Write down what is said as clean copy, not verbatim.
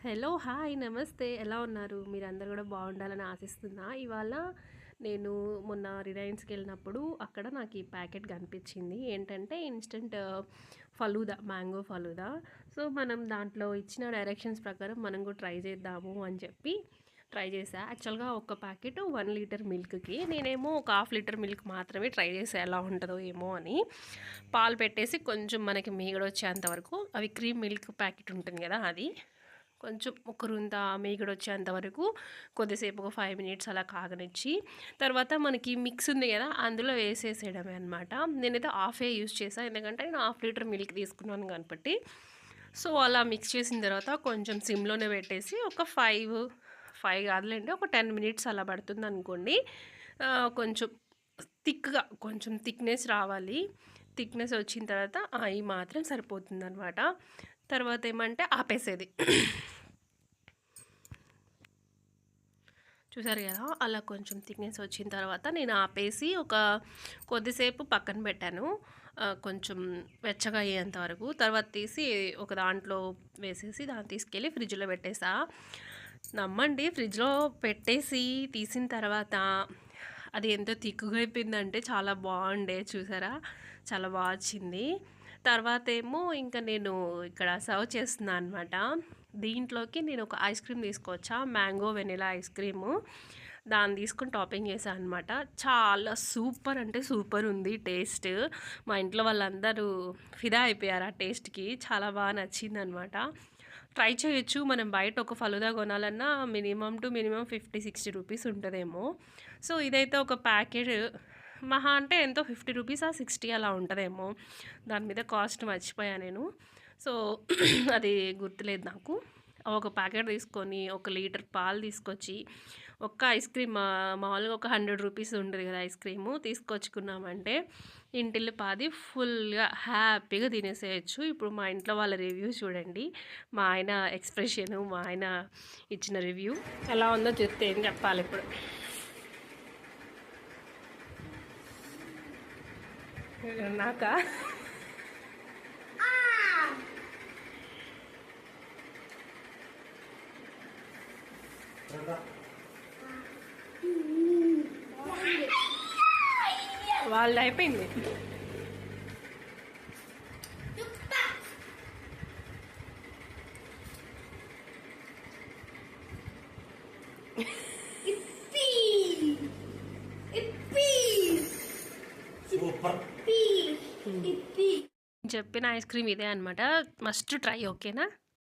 Hello hi నమస్తే ఎలా ఉన్నారు మీరందరూ కూడా బాగుండాలని ఆశిస్తున్నా. ఇవాళ నేను మొన్న రిలయన్స్కి వెళ్ళినప్పుడు అక్కడ నాకు ఈ ప్యాకెట్ కనిపించింది. ఏంటంటే instant falooda, mango falooda. So మనం దాంట్లో ఇచ్చిన డైరెక్షన్స్ ప్రకారం మనం కూడా ట్రై చేద్దాము అని చెప్పి ట్రై చేసా. యాక్చువల్గా ఒక ప్యాకెట్ 1 లీటర్ మిల్క్కి, నేనేమో ఒక హాఫ్ లీటర్ మిల్క్ మాత్రమే ట్రై చేసా ఎలా ఉంటుందో ఏమో అని. పాలు పెట్టేసి కొంచెం మనకి మీగడ వచ్చేంత వరకు, అవి క్రీమ్ మిల్క్ ప్యాకెట్ ఉంటుంది కదా, అది కొంచెం ఒకరుంత మీగడ వచ్చేంత వరకు కొద్దిసేపు ఒక 5 మినిట్స్ అలా కాగనిచ్చి, తర్వాత మనకి మిక్స్ ఉంది కదా అందులో వేసేసేయడమే అనమాట. నేనైతే హాఫే యూస్ చేసాను, ఎందుకంటే నేను హాఫ్ లీటర్ మిల్క్ తీసుకున్నాను కాబట్టి. సో అలా మిక్స్ చేసిన తర్వాత కొంచెం సిమ్లోనే పెట్టేసి ఒక 5 కాదులేండి, ఒక 10 మినిట్స్ అలా పడుతుంది అనుకోండి. కొంచెం థిక్గా, కొంచెం థిక్నెస్ రావాలి. థిక్నెస్ వచ్చిన తర్వాత ఈ మాత్రం సరిపోతుంది అనమాట. తర్వాత ఏమంటే ఆపేసేది. చూసారు కదా, అలా కొంచెం థిక్నెస్ వచ్చిన తర్వాత నేను ఆపేసి ఒక కొద్దిసేపు పక్కన పెట్టాను, కొంచెం వెచ్చగా అయ్యేంత వరకు. తర్వాత తీసి ఒక దాంట్లో వేసేసి దాన్ని తీసుకెళ్ళి ఫ్రిడ్జ్లో పెట్టేసా. నమ్మండి, ఫ్రిడ్జ్లో పెట్టేసి తీసిన తర్వాత అది ఎంత థిక్గా అయిపోయిందంటే చాలా బాగుండే. చూసారా, చాలా బాగా వచ్చింది. తర్వాత ఏమో ఇంకా నేను ఇక్కడ సర్వ్ చేస్తున్నాను అనమాట. దీంట్లోకి నేను ఒక ఐస్ క్రీమ్ తీసుకొచ్చా, మ్యాంగో వెనిలా ఐస్ క్రీము. దాన్ని తీసుకొని టాపింగ్ చేశాను అనమాట. చాలా సూపర్ అంటే సూపర్ ఉంది టేస్ట్. మా ఇంట్లో వాళ్ళందరూ ఫిదా అయిపోయారు ఆ టేస్ట్కి. చాలా బాగా నచ్చింది అనమాట. ట్రై చేయొచ్చు. మనం బయట ఒక ఫలుదా కొనాలన్నా మినిమం 50-60 రూపీస్ ఉంటుందేమో. సో ఇదైతే ఒక ప్యాకెట్ మహా అంటే ఎంతో 50 రూపీసా 60 అలా ఉంటుందేమో. దాని మీద కాస్ట్ మర్చిపోయా నేను. సో అది గుర్తులేదు నాకు. ఒక ప్యాకెట్ తీసుకొని 1 లీటర్ పాలు తీసుకొచ్చి ఒక్క ఐస్ క్రీమ్, మామూలుగా ఒక 100 రూపీస్ ఉంటుంది కదా ఐస్ క్రీము, తీసుకొచ్చుకున్నామంటే ఇంటిల్లి పాది ఫుల్గా హ్యాపీగా తినేసేయచ్చు. ఇప్పుడు మా ఇంట్లో వాళ్ళ రివ్యూ చూడండి, మా ఆయన ఎక్స్ప్రెషను, మా ఆయన ఇచ్చిన రివ్యూ ఎలా ఉందో చెప్తే ఏం చెప్పాలి ఇప్పుడు. నాకా వాళ్ళు అయిపోయింది. చెప్పిన ఐస్ క్రీమ్ ఇదే అనమాట. మస్ట్ ట్రై, ఓకేనా?